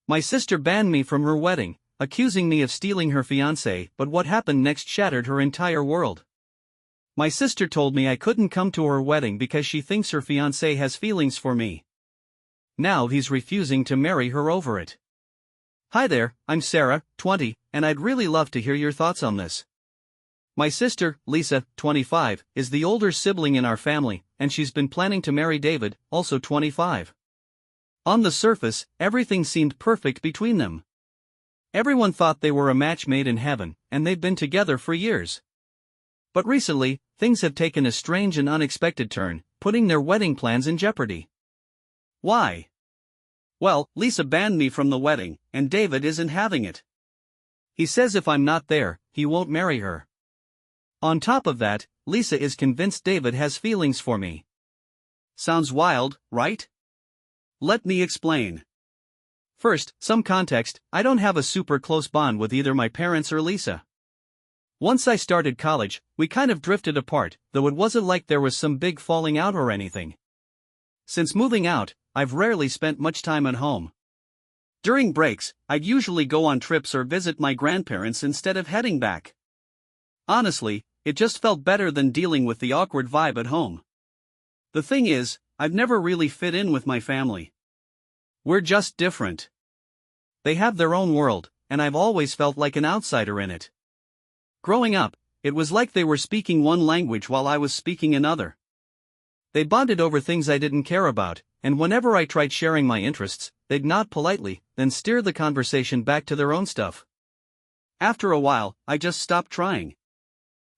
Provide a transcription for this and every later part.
My sister banned me from her wedding, accusing me of stealing her fiancé, but what happened next shattered her entire world. My sister told me I couldn't come to her wedding because she thinks her fiancé has feelings for me. Now he's refusing to marry her over it. Hi there, I'm Sarah, 20, and I'd really love to hear your thoughts on this. My sister, Lisa, 25, is the older sibling in our family, and she's been planning to marry David, also 25. On the surface, everything seemed perfect between them. Everyone thought they were a match made in heaven, and they've been together for years. But recently, things have taken a strange and unexpected turn, putting their wedding plans in jeopardy. Why? Well, Lisa banned me from the wedding, and David isn't having it. He says if I'm not there, he won't marry her. On top of that, Lisa is convinced David has feelings for me. Sounds wild, right? Let me explain. First, some context, I don't have a super close bond with either my parents or Lisa. Once I started college, we kind of drifted apart, though it wasn't like there was some big falling out or anything. Since moving out, I've rarely spent much time at home. During breaks, I'd usually go on trips or visit my grandparents instead of heading back. Honestly, it just felt better than dealing with the awkward vibe at home. The thing is, I've never really fit in with my family. We're just different. They have their own world, and I've always felt like an outsider in it. Growing up, it was like they were speaking one language while I was speaking another. They bonded over things I didn't care about, and whenever I tried sharing my interests, they'd nod politely, then steer the conversation back to their own stuff. After a while, I just stopped trying.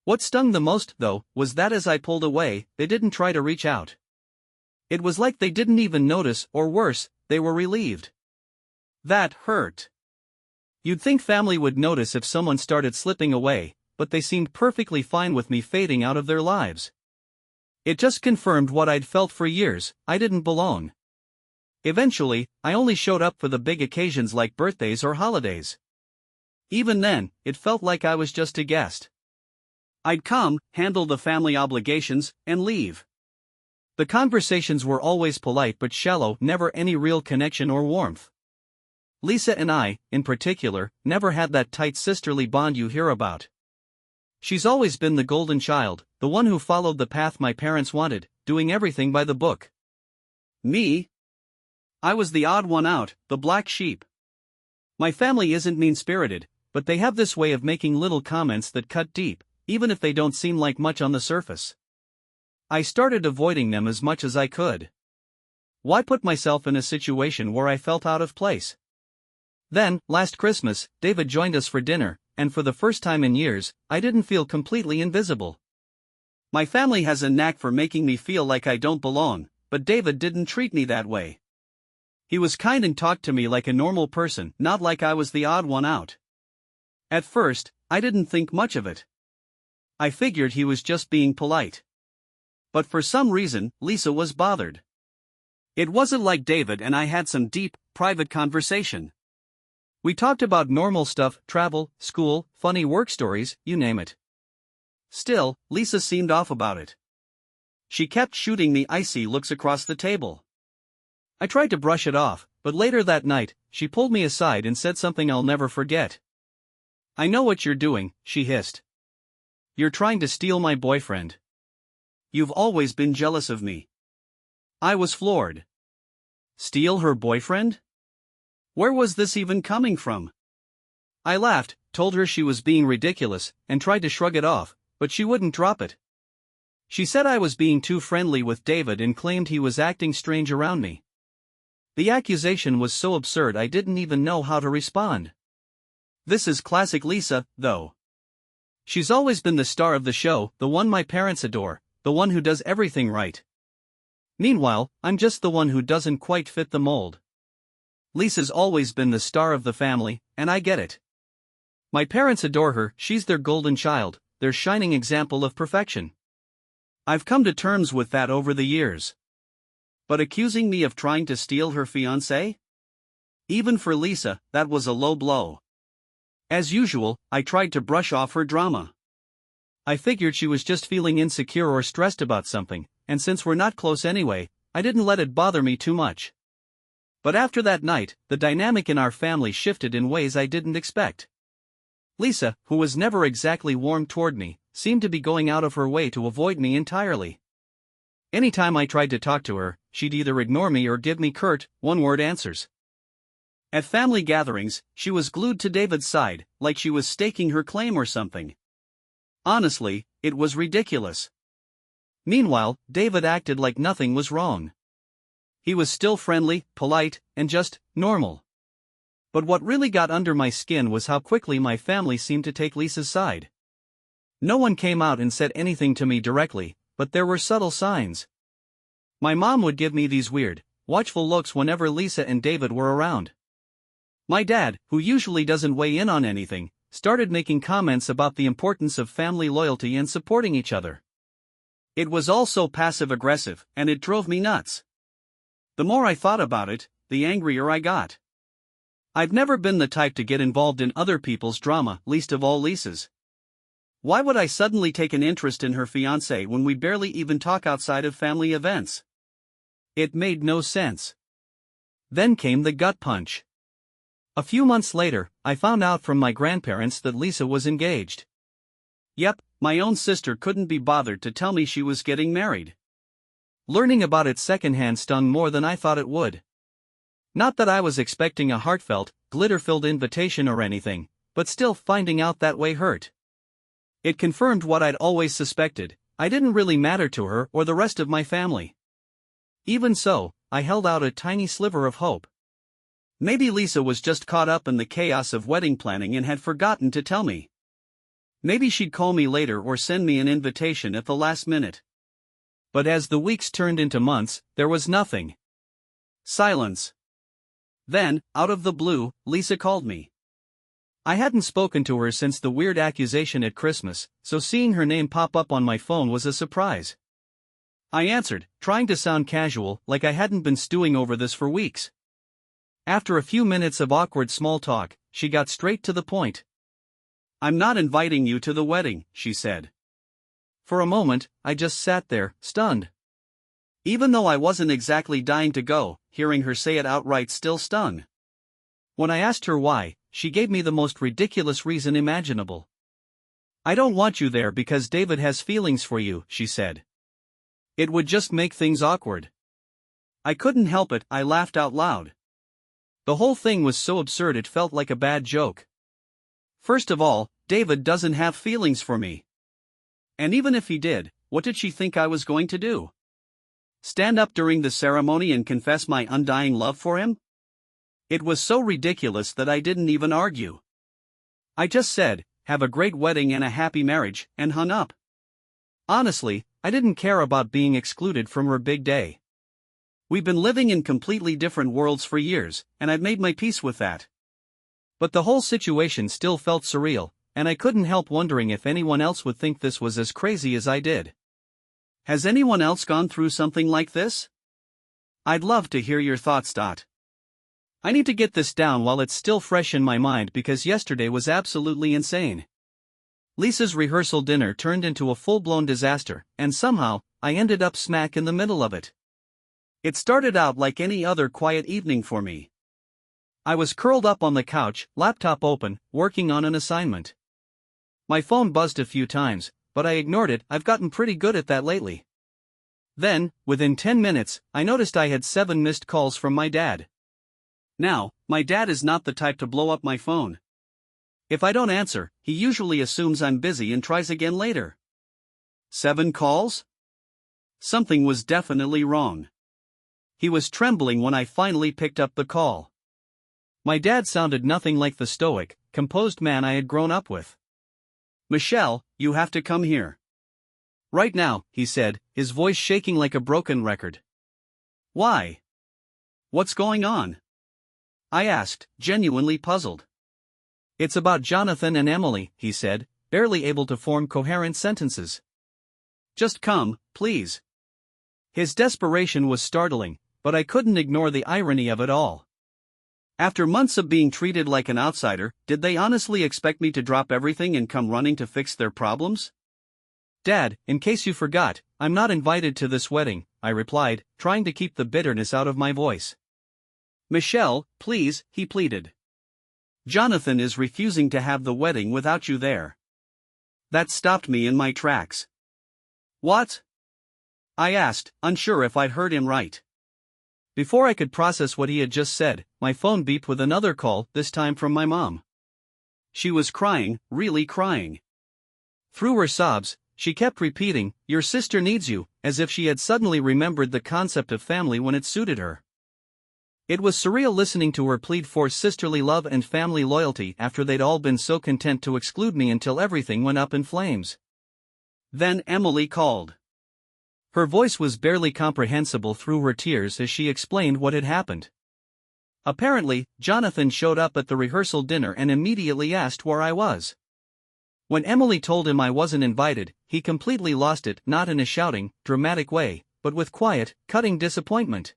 What stung the most, though, was that as I pulled away, they didn't try to reach out. It was like they didn't even notice, or worse, they were relieved. That hurt. You'd think family would notice if someone started slipping away, but they seemed perfectly fine with me fading out of their lives. It just confirmed what I'd felt for years, I didn't belong. Eventually, I only showed up for the big occasions like birthdays or holidays. Even then, it felt like I was just a guest. I'd come, handle the family obligations, and leave. The conversations were always polite but shallow, never any real connection or warmth. Lisa and I, in particular, never had that tight sisterly bond you hear about. She's always been the golden child, the one who followed the path my parents wanted, doing everything by the book. Me? I was the odd one out, the black sheep. My family isn't mean-spirited, but they have this way of making little comments that cut deep, even if they don't seem like much on the surface. I started avoiding them as much as I could. Why put myself in a situation where I felt out of place? Then, last Christmas, David joined us for dinner, and for the first time in years, I didn't feel completely invisible. My family has a knack for making me feel like I don't belong, but David didn't treat me that way. He was kind and talked to me like a normal person, not like I was the odd one out. At first, I didn't think much of it. I figured he was just being polite. But for some reason, Lisa was bothered. It wasn't like David and I had some deep, private conversation. We talked about normal stuff, travel, school, funny work stories, you name it. Still, Lisa seemed off about it. She kept shooting me icy looks across the table. I tried to brush it off, but later that night, she pulled me aside and said something I'll never forget. "I know what you're doing," she hissed. "You're trying to steal my boyfriend. You've always been jealous of me." I was floored. Steal her boyfriend? Where was this even coming from? I laughed, told her she was being ridiculous, and tried to shrug it off, but she wouldn't drop it. She said I was being too friendly with David and claimed he was acting strange around me. The accusation was so absurd I didn't even know how to respond. This is classic Lisa, though. She's always been the star of the show, the one my parents adore, the one who does everything right. Meanwhile, I'm just the one who doesn't quite fit the mold. Lisa's always been the star of the family, and I get it. My parents adore her, she's their golden child, their shining example of perfection. I've come to terms with that over the years. But accusing me of trying to steal her fiancé? Even for Lisa, that was a low blow. As usual, I tried to brush off her drama. I figured she was just feeling insecure or stressed about something, and since we're not close anyway, I didn't let it bother me too much. But after that night, the dynamic in our family shifted in ways I didn't expect. Lisa, who was never exactly warm toward me, seemed to be going out of her way to avoid me entirely. Anytime I tried to talk to her, she'd either ignore me or give me curt, one-word answers. At family gatherings, she was glued to David's side, like she was staking her claim or something. Honestly, it was ridiculous. Meanwhile, David acted like nothing was wrong. He was still friendly, polite, and just normal. But what really got under my skin was how quickly my family seemed to take Lisa's side. No one came out and said anything to me directly, but there were subtle signs. My mom would give me these weird, watchful looks whenever Lisa and David were around. My dad, who usually doesn't weigh in on anything, started making comments about the importance of family loyalty and supporting each other. It was all so passive-aggressive, and it drove me nuts. The more I thought about it, the angrier I got. I've never been the type to get involved in other people's drama, least of all Lisa's. Why would I suddenly take an interest in her fiancé when we barely even talk outside of family events? It made no sense. Then came the gut punch. A few months later, I found out from my grandparents that Lisa was engaged. Yep, my own sister couldn't be bothered to tell me she was getting married. Learning about it secondhand stung more than I thought it would. Not that I was expecting a heartfelt, glitter-filled invitation or anything, but still finding out that way hurt. It confirmed what I'd always suspected: I didn't really matter to her or the rest of my family. Even so, I held out a tiny sliver of hope. Maybe Lisa was just caught up in the chaos of wedding planning and had forgotten to tell me. Maybe she'd call me later or send me an invitation at the last minute. But as the weeks turned into months, there was nothing. Silence. Then, out of the blue, Lisa called me. I hadn't spoken to her since the weird accusation at Christmas, so seeing her name pop up on my phone was a surprise. I answered, trying to sound casual, like I hadn't been stewing over this for weeks. After a few minutes of awkward small talk, she got straight to the point. "I'm not inviting you to the wedding," she said. For a moment, I just sat there, stunned. Even though I wasn't exactly dying to go, hearing her say it outright still stung. When I asked her why, she gave me the most ridiculous reason imaginable. "I don't want you there because David has feelings for you," she said. "It would just make things awkward." I couldn't help it, I laughed out loud. The whole thing was so absurd it felt like a bad joke. First of all, David doesn't have feelings for me. And even if he did, what did she think I was going to do? Stand up during the ceremony and confess my undying love for him? It was so ridiculous that I didn't even argue. I just said, "Have a great wedding and a happy marriage," and hung up. Honestly, I didn't care about being excluded from her big day. We've been living in completely different worlds for years, and I've made my peace with that. But the whole situation still felt surreal, and I couldn't help wondering if anyone else would think this was as crazy as I did. Has anyone else gone through something like this? I'd love to hear your thoughts. I need to get this down while it's still fresh in my mind because yesterday was absolutely insane. Lisa's rehearsal dinner turned into a full-blown disaster, and somehow, I ended up smack in the middle of it. It started out like any other quiet evening for me. I was curled up on the couch, laptop open, working on an assignment. My phone buzzed a few times, but I ignored it. I've gotten pretty good at that lately. Then, within 10 minutes, I noticed I had 7 missed calls from my dad. Now, my dad is not the type to blow up my phone. If I don't answer, he usually assumes I'm busy and tries again later. 7 calls? Something was definitely wrong. He was trembling when I finally picked up the call. My dad sounded nothing like the stoic, composed man I had grown up with. "Michelle, you have to come here. Right now," he said, his voice shaking like a broken record. "Why? What's going on?" I asked, genuinely puzzled. "It's about Jonathan and Emily," he said, barely able to form coherent sentences. "Just come, please." His desperation was startling, but I couldn't ignore the irony of it all. After months of being treated like an outsider, did they honestly expect me to drop everything and come running to fix their problems? "Dad, in case you forgot, I'm not invited to this wedding," I replied, trying to keep the bitterness out of my voice. Michelle, please, he pleaded. Jonathan is refusing to have the wedding without you there. That stopped me in my tracks. What? I asked, unsure if I'd heard him right. Before I could process what he had just said, my phone beeped with another call, this time from my mom. She was crying, really crying. Through her sobs, she kept repeating, "Your sister needs you," as if she had suddenly remembered the concept of family when it suited her. It was surreal listening to her plead for sisterly love and family loyalty after they'd all been so content to exclude me until everything went up in flames. Then Emily called. Her voice was barely comprehensible through her tears as she explained what had happened. Apparently, Jonathan showed up at the rehearsal dinner and immediately asked where I was. When Emily told him I wasn't invited, he completely lost it, not in a shouting, dramatic way, but with quiet, cutting disappointment.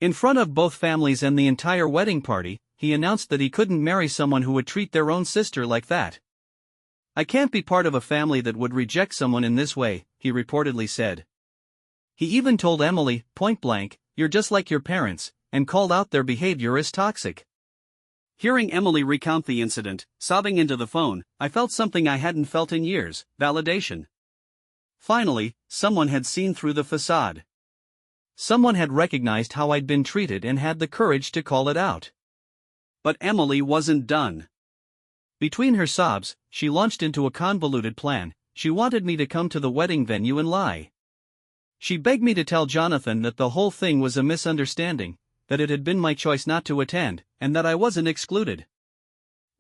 In front of both families and the entire wedding party, he announced that he couldn't marry someone who would treat their own sister like that. "I can't be part of a family that would reject someone in this way," he reportedly said. He even told Emily, point blank, "You're just like your parents," and called out their behavior as toxic. Hearing Emily recount the incident, sobbing into the phone, I felt something I hadn't felt in years: validation. Finally, someone had seen through the facade. Someone had recognized how I'd been treated and had the courage to call it out. But Emily wasn't done. Between her sobs, she launched into a convoluted plan. She wanted me to come to the wedding venue and lie. She begged me to tell Jonathan that the whole thing was a misunderstanding, that it had been my choice not to attend, and that I wasn't excluded.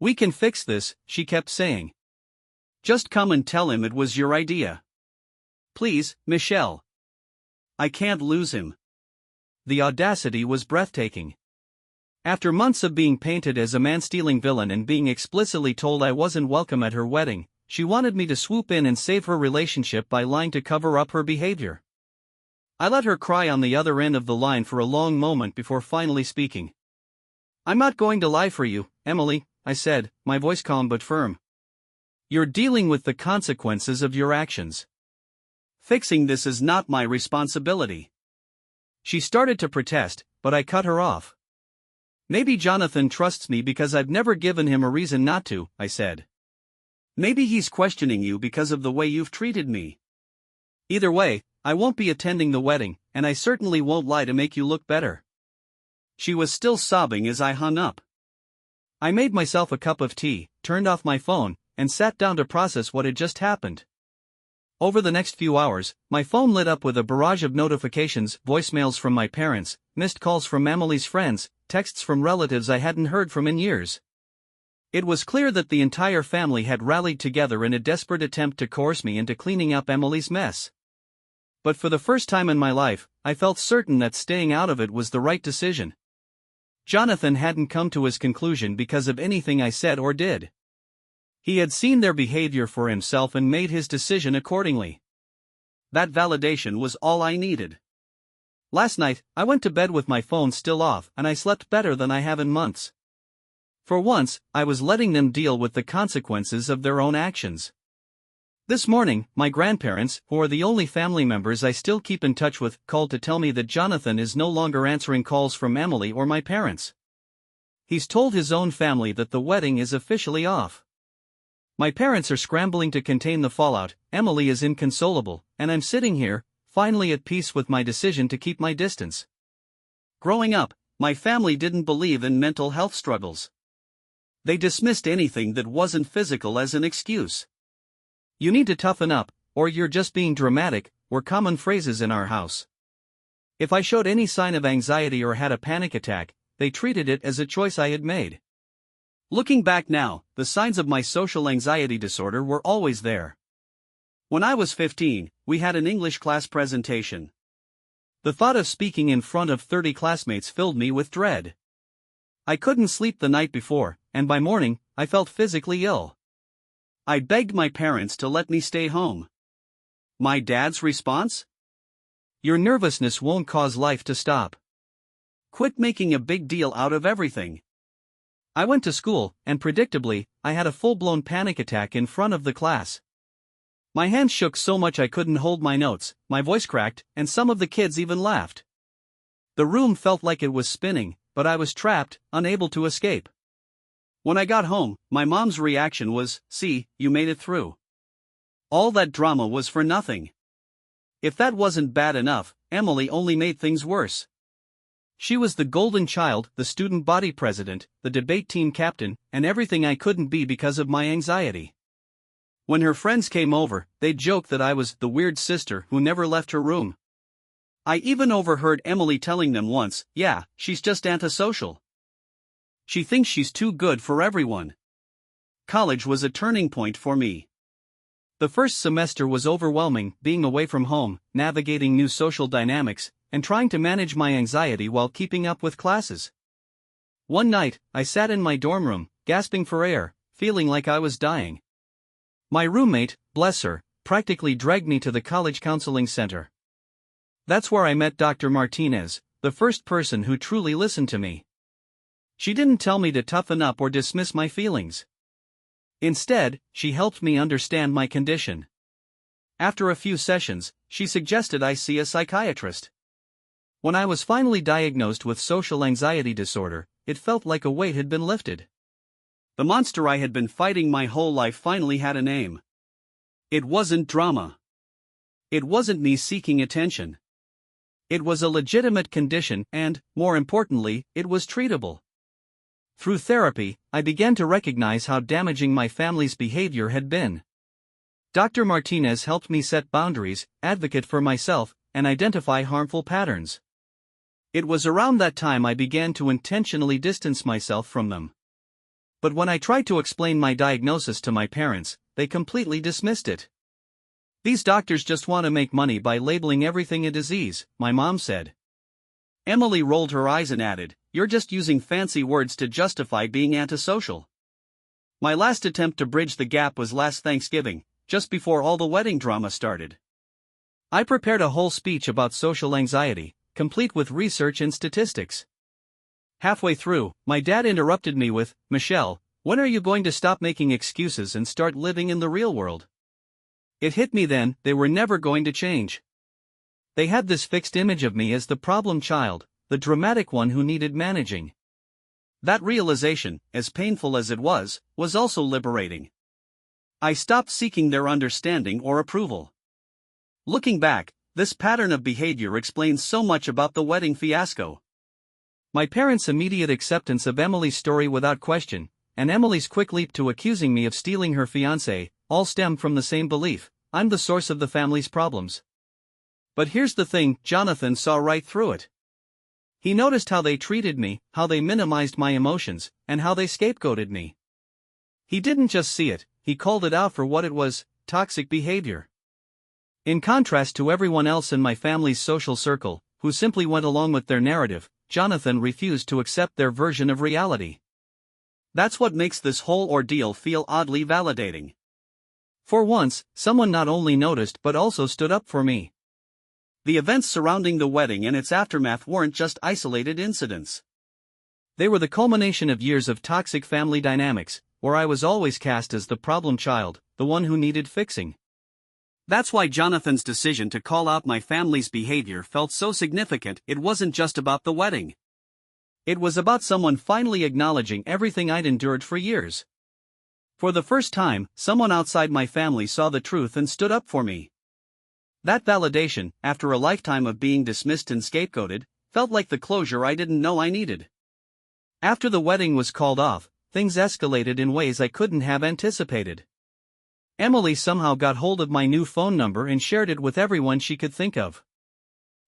"We can fix this," she kept saying. "Just come and tell him it was your idea. Please, Michelle. I can't lose him." The audacity was breathtaking. After months of being painted as a man-stealing villain and being explicitly told I wasn't welcome at her wedding, she wanted me to swoop in and save her relationship by lying to cover up her behavior. I let her cry on the other end of the line for a long moment before finally speaking. "I'm not going to lie for you, Emily," I said, my voice calm but firm. "You're dealing with the consequences of your actions. Fixing this is not my responsibility." She started to protest, but I cut her off. "Maybe Jonathan trusts me because I've never given him a reason not to," I said. "Maybe he's questioning you because of the way you've treated me. Either way, I won't be attending the wedding, and I certainly won't lie to make you look better." She was still sobbing as I hung up. I made myself a cup of tea, turned off my phone, and sat down to process what had just happened. Over the next few hours, my phone lit up with a barrage of notifications, voicemails from my parents, missed calls from Emily's friends, texts from relatives I hadn't heard from in years. It was clear that the entire family had rallied together in a desperate attempt to coerce me into cleaning up Emily's mess. But for the first time in my life, I felt certain that staying out of it was the right decision. Jonathan hadn't come to his conclusion because of anything I said or did. He had seen their behavior for himself and made his decision accordingly. That validation was all I needed. Last night, I went to bed with my phone still off and I slept better than I have in months. For once, I was letting them deal with the consequences of their own actions. This morning, my grandparents, who are the only family members I still keep in touch with, called to tell me that Jonathan is no longer answering calls from Emily or my parents. He's told his own family that the wedding is officially off. My parents are scrambling to contain the fallout, Emily is inconsolable, and I'm sitting here, finally at peace with my decision to keep my distance. Growing up, my family didn't believe in mental health struggles. They dismissed anything that wasn't physical as an excuse. "You need to toughen up," or "you're just being dramatic," were common phrases in our house. If I showed any sign of anxiety or had a panic attack, they treated it as a choice I had made. Looking back now, the signs of my social anxiety disorder were always there. When I was 15, we had an English class presentation. The thought of speaking in front of 30 classmates filled me with dread. I couldn't sleep the night before, and by morning, I felt physically ill. I begged my parents to let me stay home. My dad's response? "Your nervousness won't cause life to stop. Quit making a big deal out of everything." I went to school, and predictably, I had a full-blown panic attack in front of the class. My hands shook so much I couldn't hold my notes, my voice cracked, and some of the kids even laughed. The room felt like it was spinning, but I was trapped, unable to escape. When I got home, my mom's reaction was, "See, you made it through. All that drama was for nothing." If that wasn't bad enough, Emily only made things worse. She was the golden child, the student body president, the debate team captain, and everything I couldn't be because of my anxiety. When her friends came over, they'd joke that I was the weird sister who never left her room. I even overheard Emily telling them once, "Yeah, she's just antisocial. She thinks she's too good for everyone." College was a turning point for me. The first semester was overwhelming, being away from home, navigating new social dynamics, and trying to manage my anxiety while keeping up with classes. One night, I sat in my dorm room, gasping for air, feeling like I was dying. My roommate, bless her, practically dragged me to the college counseling center. That's where I met Dr. Martinez, the first person who truly listened to me. She didn't tell me to toughen up or dismiss my feelings. Instead, she helped me understand my condition. After a few sessions, she suggested I see a psychiatrist. When I was finally diagnosed with social anxiety disorder, it felt like a weight had been lifted. The monster I had been fighting my whole life finally had a name. It wasn't drama. It wasn't me seeking attention. It was a legitimate condition and, more importantly, it was treatable. Through therapy, I began to recognize how damaging my family's behavior had been. Dr. Martinez helped me set boundaries, advocate for myself, and identify harmful patterns. It was around that time I began to intentionally distance myself from them. But when I tried to explain my diagnosis to my parents, they completely dismissed it. "These doctors just want to make money by labeling everything a disease," my mom said. Emily rolled her eyes and added, "You're just using fancy words to justify being antisocial." My last attempt to bridge the gap was last Thanksgiving, just before all the wedding drama started. I prepared a whole speech about social anxiety, complete with research and statistics. Halfway through, my dad interrupted me with, "Michelle, when are you going to stop making excuses and start living in the real world?" It hit me then, they were never going to change. They had this fixed image of me as the problem child, the dramatic one who needed managing. That realization, as painful as it was also liberating. I stopped seeking their understanding or approval. Looking back, this pattern of behavior explains so much about the wedding fiasco. My parents' immediate acceptance of Emily's story without question, and Emily's quick leap to accusing me of stealing her fiancé, all stemmed from the same belief: I'm the source of the family's problems. But here's the thing, Jonathan saw right through it. He noticed how they treated me, how they minimized my emotions, and how they scapegoated me. He didn't just see it, he called it out for what it was: toxic behavior. In contrast to everyone else in my family's social circle, who simply went along with their narrative, Jonathan refused to accept their version of reality. That's what makes this whole ordeal feel oddly validating. For once, someone not only noticed but also stood up for me. The events surrounding the wedding and its aftermath weren't just isolated incidents. They were the culmination of years of toxic family dynamics, where I was always cast as the problem child, the one who needed fixing. That's why Jonathan's decision to call out my family's behavior felt so significant. It wasn't just about the wedding. It was about someone finally acknowledging everything I'd endured for years. For the first time, someone outside my family saw the truth and stood up for me. That validation, after a lifetime of being dismissed and scapegoated, felt like the closure I didn't know I needed. After the wedding was called off, things escalated in ways I couldn't have anticipated. Emily somehow got hold of my new phone number and shared it with everyone she could think of.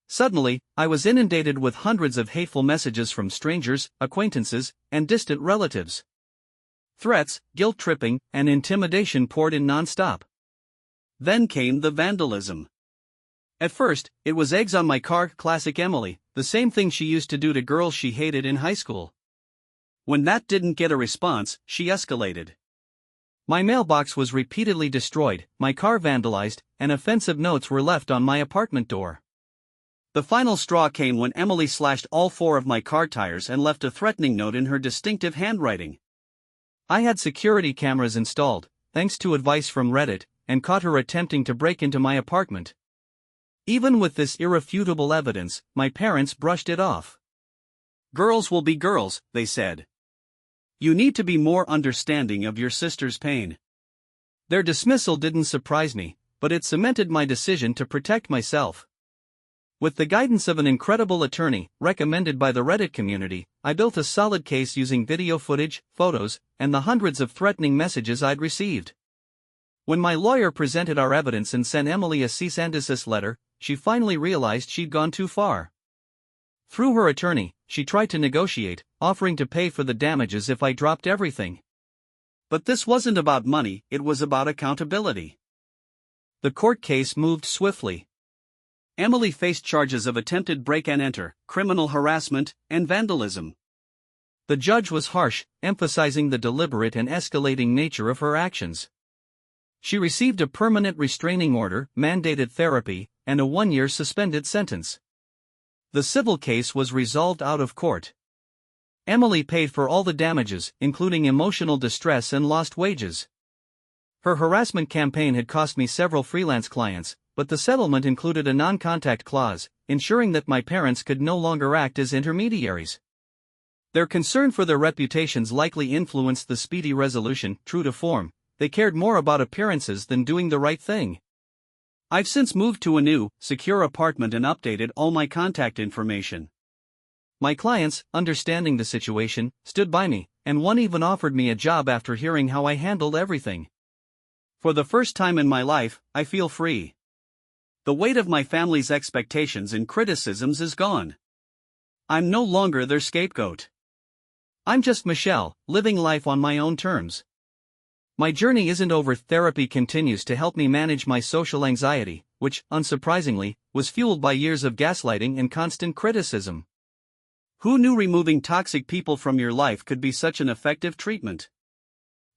Suddenly, I was inundated with hundreds of hateful messages from strangers, acquaintances, and distant relatives. Threats, guilt-tripping, and intimidation poured in non-stop. Then came the vandalism. At first, it was eggs on my car, classic Emily, the same thing she used to do to girls she hated in high school. When that didn't get a response, she escalated. My mailbox was repeatedly destroyed, my car vandalized, and offensive notes were left on my apartment door. The final straw came when Emily slashed all 4 of my car tires and left a threatening note in her distinctive handwriting. I had security cameras installed, thanks to advice from Reddit, and caught her attempting to break into my apartment. Even with this irrefutable evidence, my parents brushed it off. Girls will be girls, they said. You need to be more understanding of your sister's pain. Their dismissal didn't surprise me, but it cemented my decision to protect myself. With the guidance of an incredible attorney, recommended by the Reddit community, I built a solid case using video footage, photos, and the hundreds of threatening messages I'd received. When my lawyer presented our evidence and sent Emily a cease and desist letter, she finally realized she'd gone too far. Through her attorney, she tried to negotiate, offering to pay for the damages if I dropped everything. But this wasn't about money, it was about accountability. The court case moved swiftly. Emily faced charges of attempted break-and-enter, criminal harassment, and vandalism. The judge was harsh, emphasizing the deliberate and escalating nature of her actions. She received a permanent restraining order, mandated therapy, and a 1-year suspended sentence. The civil case was resolved out of court. Emily paid for all the damages, including emotional distress and lost wages. Her harassment campaign had cost me several freelance clients, but the settlement included a non-contact clause, ensuring that my parents could no longer act as intermediaries. Their concern for their reputations likely influenced the speedy resolution. True to form, they cared more about appearances than doing the right thing. I've since moved to a new, secure apartment and updated all my contact information. My clients, understanding the situation, stood by me, and one even offered me a job after hearing how I handled everything. For the first time in my life, I feel free. The weight of my family's expectations and criticisms is gone. I'm no longer their scapegoat. I'm just Michelle, living life on my own terms. My journey isn't over. Therapy continues to help me manage my social anxiety, which, unsurprisingly, was fueled by years of gaslighting and constant criticism. Who knew removing toxic people from your life could be such an effective treatment?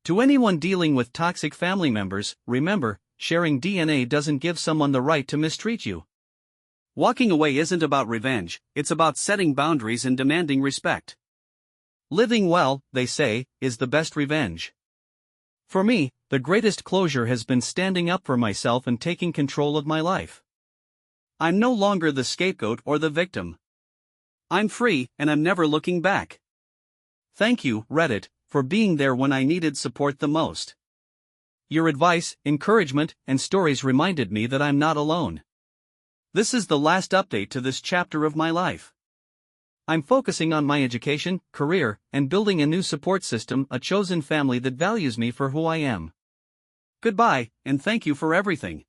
To anyone dealing with toxic family members, remember, sharing DNA doesn't give someone the right to mistreat you. Walking away isn't about revenge, it's about setting boundaries and demanding respect. Living well, they say, is the best revenge. For me, the greatest closure has been standing up for myself and taking control of my life. I'm no longer the scapegoat or the victim. I'm free, and I'm never looking back. Thank you, Reddit, for being there when I needed support the most. Your advice, encouragement, and stories reminded me that I'm not alone. This is the last update to this chapter of my life. I'm focusing on my education, career, and building a new support system, a chosen family that values me for who I am. Goodbye, and thank you for everything.